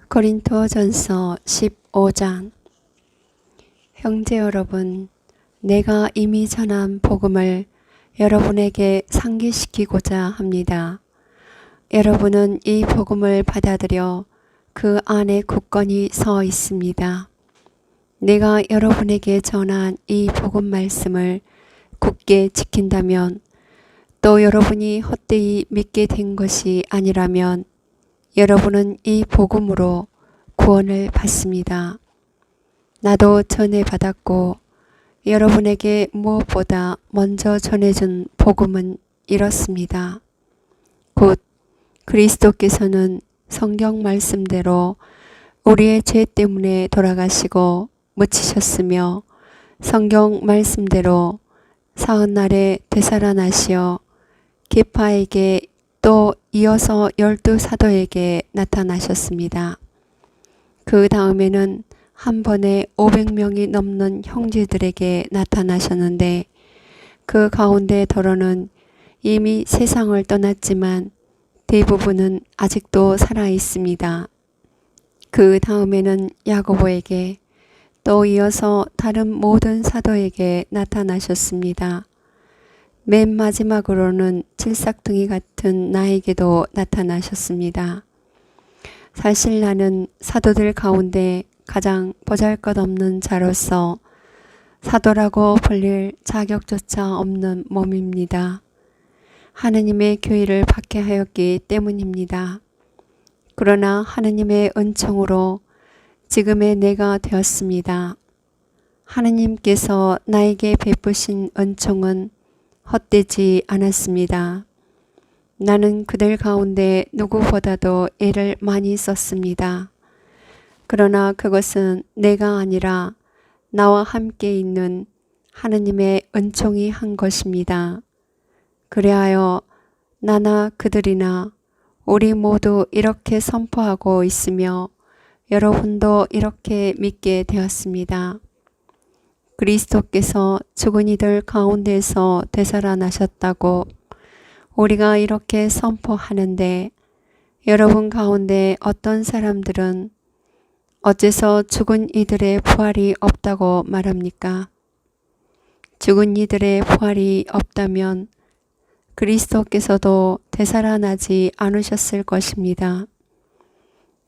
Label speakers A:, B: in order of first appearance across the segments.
A: 고린도전서 15장. 형제 여러분, 내가 이미 전한 복음을 여러분에게 상기시키고자 합니다. 여러분은 이 복음을 받아들여 그 안에 굳건히 서 있습니다. 내가 여러분에게 전한 이 복음 말씀을 굳게 지킨다면, 또 여러분이 헛되이 믿게 된 것이 아니라면 여러분은 이 복음으로 구원을 받습니다. 나도 전해받았고 여러분에게 무엇보다 먼저 전해준 복음은 이렇습니다. 곧 그리스도께서는 성경 말씀대로 우리의 죄 때문에 돌아가시고 묻히셨으며 성경 말씀대로 사흘날에 되살아나시어 계파에게 또 이어서 12 사도에게 나타나셨습니다. 그 다음에는 한 번에 500명이 넘는 형제들에게 나타나셨는데, 그 가운데 더러는 이미 세상을 떠났지만 대부분은 아직도 살아 있습니다. 그 다음에는 야고보에게, 또 이어서 다른 모든 사도에게 나타나셨습니다. 맨 마지막으로는 칠삭둥이 같은 나에게도 나타나셨습니다. 사실 나는 사도들 가운데 가장 보잘것없는 자로서 사도라고 불릴 자격조차 없는 몸입니다. 하느님의 교회를 박해하였기 때문입니다. 그러나 하느님의 은총으로 지금의 내가 되었습니다. 하느님께서 나에게 베푸신 은총은 헛되지 않았습니다. 나는 그들 가운데 누구보다도 애를 많이 썼습니다. 그러나 그것은 내가 아니라 나와 함께 있는 하느님의 은총이 한 것입니다. 그리하여 나나 그들이나 우리 모두 이렇게 선포하고 있으며 여러분도 이렇게 믿게 되었습니다. 그리스도께서 죽은 이들 가운데서 되살아나셨다고 우리가 이렇게 선포하는데, 여러분 가운데 어떤 사람들은 어째서 죽은 이들의 부활이 없다고 말합니까? 죽은 이들의 부활이 없다면 그리스도께서도 되살아나지 않으셨을 것입니다.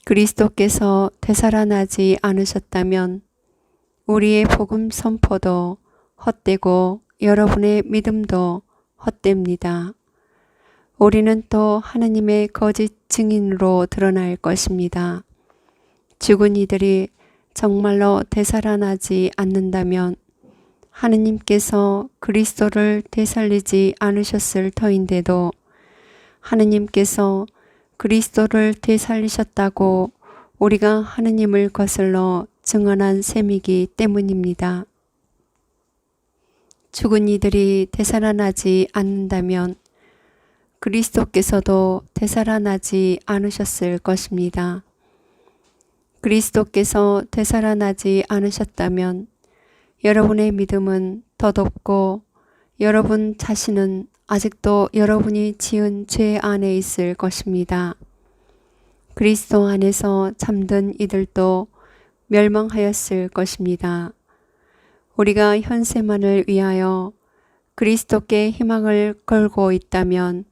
A: 그리스도께서 되살아나지 않으셨다면 우리의 복음 선포도 헛되고 여러분의 믿음도 헛됩니다. 우리는 또 하느님의 거짓 증인으로 드러날 것입니다. 죽은 이들이 정말로 되살아나지 않는다면 하느님께서 그리스도를 되살리지 않으셨을 터인데도 하느님께서 그리스도를 되살리셨다고 우리가 하느님을 거슬러 증언한 셈이기 때문입니다. 죽은 이들이 되살아나지 않는다면 그리스도께서도 되살아나지 않으셨을 것입니다. 그리스도께서 되살아나지 않으셨다면 여러분의 믿음은 덧없고 여러분 자신은 아직도 여러분이 지은 죄 안에 있을 것입니다. 그리스도 안에서 잠든 이들도 멸망하였을 것입니다. 우리가 현세만을 위하여 그리스도께 희망을 걸고 있다면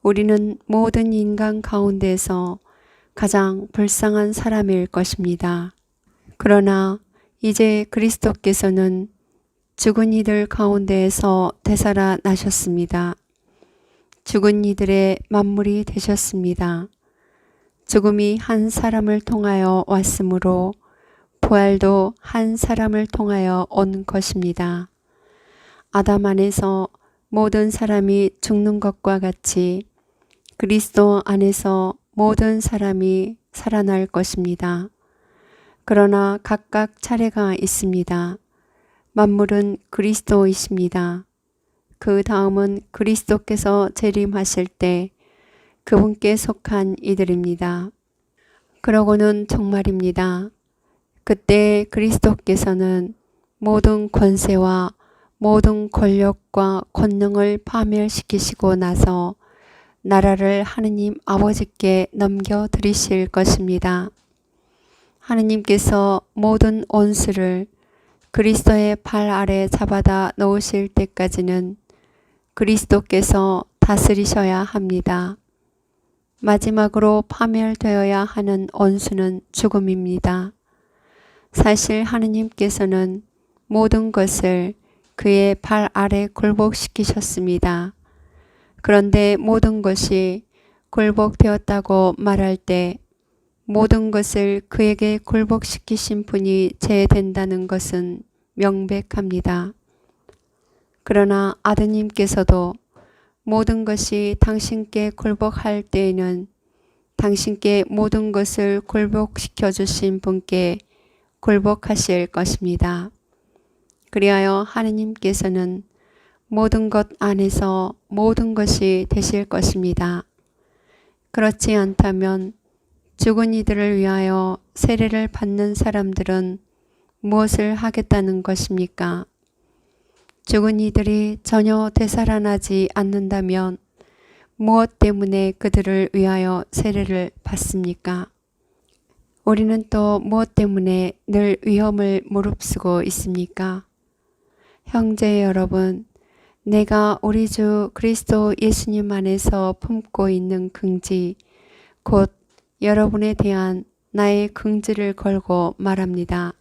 A: 우리는 모든 인간 가운데서 가장 불쌍한 사람일 것입니다. 그러나 이제 그리스도께서는 죽은 이들 가운데에서 되살아나셨습니다. 죽은 이들의 만물이 되셨습니다. 죽음이 한 사람을 통하여 왔으므로 부활도 한 사람을 통하여 온 것입니다. 아담 안에서 모든 사람이 죽는 것과 같이 그리스도 안에서 모든 사람이 살아날 것입니다. 그러나 각각 차례가 있습니다. 만물은 그리스도이십니다. 그 다음은 그리스도께서 재림하실 때 그분께 속한 이들입니다. 그러고는 정말입니다. 그때 그리스도께서는 모든 권세와 모든 권력과 권능을 파멸시키시고 나서 나라를 하느님 아버지께 넘겨드리실 것입니다. 하느님께서 모든 원수를 그리스도의 발 아래 잡아다 놓으실 때까지는 그리스도께서 다스리셔야 합니다. 마지막으로 파멸되어야 하는 원수는 죽음입니다. 사실 하느님께서는 모든 것을 그의 발 아래 굴복시키셨습니다. 그런데 모든 것이 굴복되었다고 말할 때 모든 것을 그에게 굴복시키신 분이 제된다는 것은 명백합니다. 그러나 아드님께서도 모든 것이 당신께 굴복할 때에는 당신께 모든 것을 굴복시켜 주신 분께 굴복하실 것입니다. 그리하여 하느님께서는 모든 것 안에서 모든 것이 되실 것입니다. 그렇지 않다면 죽은 이들을 위하여 세례를 받는 사람들은 무엇을 하겠다는 것입니까? 죽은 이들이 전혀 되살아나지 않는다면 무엇 때문에 그들을 위하여 세례를 받습니까? 우리는 또 무엇 때문에 늘 위험을 무릅쓰고 있습니까? 형제 여러분, 내가 우리 주 그리스도 예수님 안에서 품고 있는 긍지, 곧 여러분에 대한 나의 긍지를 걸고 말합니다.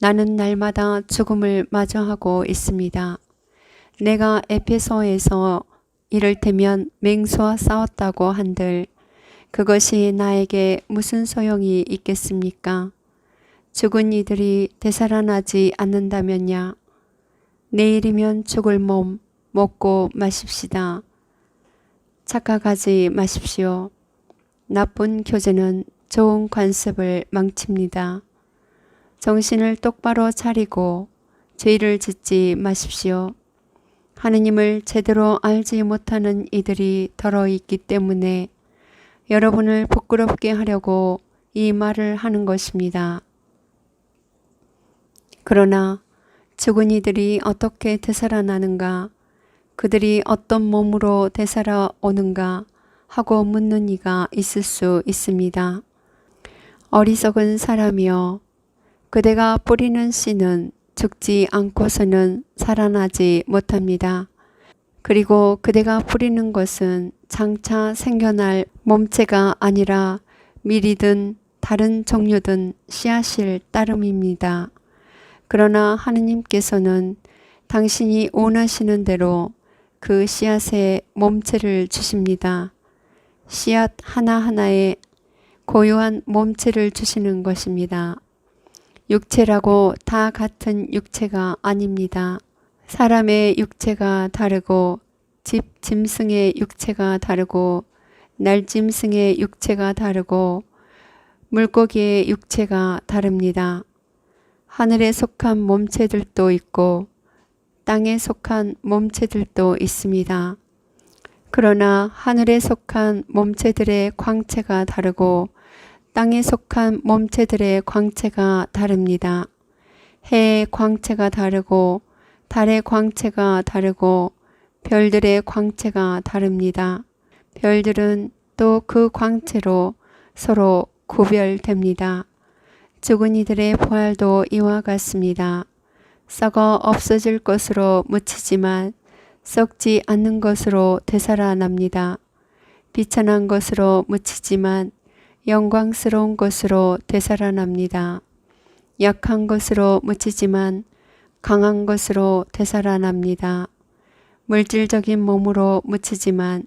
A: 나는 날마다 죽음을 마주하고 있습니다. 내가 에베소에서 이를테면 맹수와 싸웠다고 한들 그것이 나에게 무슨 소용이 있겠습니까? 죽은 이들이 되살아나지 않는다면야. 내일이면 죽을 몸 먹고 마십시다. 착각하지 마십시오. 나쁜 교제는 좋은 관습을 망칩니다. 정신을 똑바로 차리고 죄를 짓지 마십시오. 하느님을 제대로 알지 못하는 이들이 더러 있기 때문에 여러분을 부끄럽게 하려고 이 말을 하는 것입니다. 그러나 죽은 이들이 어떻게 되살아나는가, 그들이 어떤 몸으로 되살아오는가 하고 묻는 이가 있을 수 있습니다. 어리석은 사람이여, 그대가 뿌리는 씨는 죽지 않고서는 살아나지 못합니다. 그리고 그대가 뿌리는 것은 장차 생겨날 몸체가 아니라 밀이든 다른 종류든 씨앗일 따름입니다. 그러나 하느님께서는 당신이 원하시는 대로 그 씨앗에 몸체를 주십니다. 씨앗 하나하나에 고유한 몸체를 주시는 것입니다. 육체라고 다 같은 육체가 아닙니다. 사람의 육체가 다르고 집 짐승의 육체가 다르고 날짐승의 육체가 다르고 물고기의 육체가 다릅니다. 하늘에 속한 몸체들도 있고 땅에 속한 몸체들도 있습니다. 그러나 하늘에 속한 몸체들의 광채가 다르고 땅에 속한 몸체들의 광채가 다릅니다. 해의 광채가 다르고 달의 광채가 다르고 별들의 광채가 다릅니다. 별들은 또 그 광채로 서로 구별됩니다. 죽은 이들의 부활도 이와 같습니다. 썩어 없어질 것으로 묻히지만 썩지 않는 것으로 되살아납니다. 비천한 것으로 묻히지만 영광스러운 것으로 되살아납니다. 약한 것으로 묻히지만 강한 것으로 되살아납니다. 물질적인 몸으로 묻히지만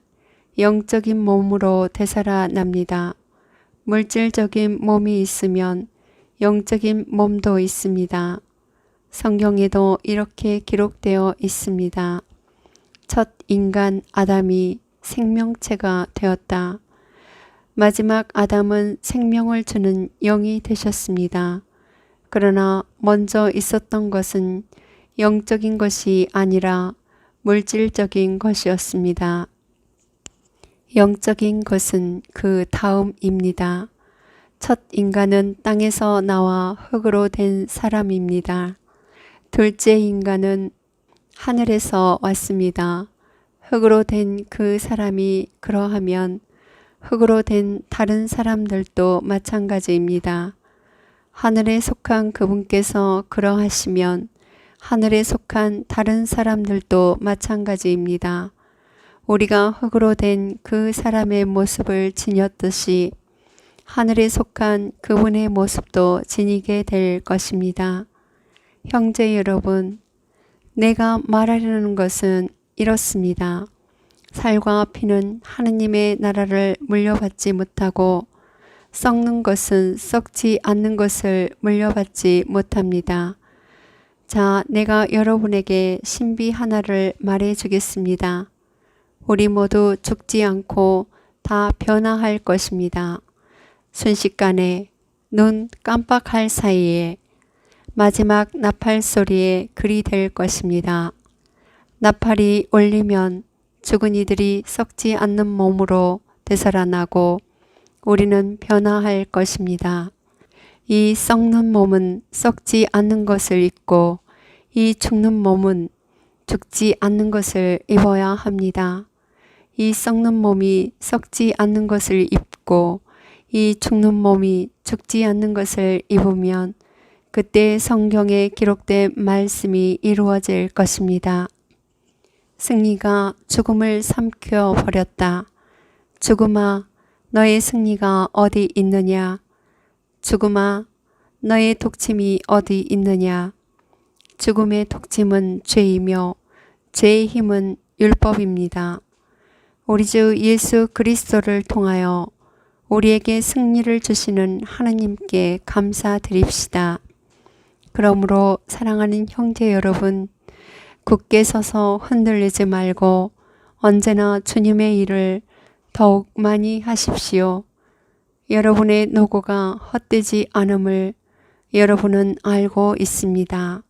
A: 영적인 몸으로 되살아납니다. 물질적인 몸이 있으면 영적인 몸도 있습니다. 성경에도 이렇게 기록되어 있습니다. 첫 인간 아담이 생명체가 되었다. 마지막 아담은 생명을 주는 영이 되셨습니다. 그러나 먼저 있었던 것은 영적인 것이 아니라 물질적인 것이었습니다. 영적인 것은 그 다음입니다. 첫 인간은 땅에서 나와 흙으로 된 사람입니다. 둘째 인간은 하늘에서 왔습니다. 흙으로 된 그 사람이 그러하면 흙으로 된 다른 사람들도 마찬가지입니다. 하늘에 속한 그분께서 그러하시면 하늘에 속한 다른 사람들도 마찬가지입니다. 우리가 흙으로 된 그 사람의 모습을 지녔듯이 하늘에 속한 그분의 모습도 지니게 될 것입니다. 형제 여러분, 내가 말하려는 것은 이렇습니다. 살과 피는 하느님의 나라를 물려받지 못하고 썩는 것은 썩지 않는 것을 물려받지 못합니다. 자, 내가 여러분에게 신비 하나를 말해 주겠습니다. 우리 모두 죽지 않고 다 변화할 것입니다. 순식간에 눈 깜빡할 사이에 마지막 나팔 소리에 그리 될 것입니다. 나팔이 울리면 죽은 이들이 썩지 않는 몸으로 되살아나고 우리는 변화할 것입니다. 이 썩는 몸은 썩지 않는 것을 입고 이 죽는 몸은 죽지 않는 것을 입어야 합니다. 이 썩는 몸이 썩지 않는 것을 입고 이 죽는 몸이 죽지 않는 것을 입으면 그때 성경에 기록된 말씀이 이루어질 것입니다. 승리가 죽음을 삼켜 버렸다. 죽음아, 너의 승리가 어디 있느냐? 죽음아, 너의 독침이 어디 있느냐? 죽음의 독침은 죄이며 죄의 힘은 율법입니다. 우리 주 예수 그리스도를 통하여 우리에게 승리를 주시는 하나님께 감사드립시다. 그러므로 사랑하는 형제 여러분, 굳게 서서 흔들리지 말고 언제나 주님의 일을 더욱 많이 하십시오. 여러분의 노고가 헛되지 않음을 여러분은 알고 있습니다.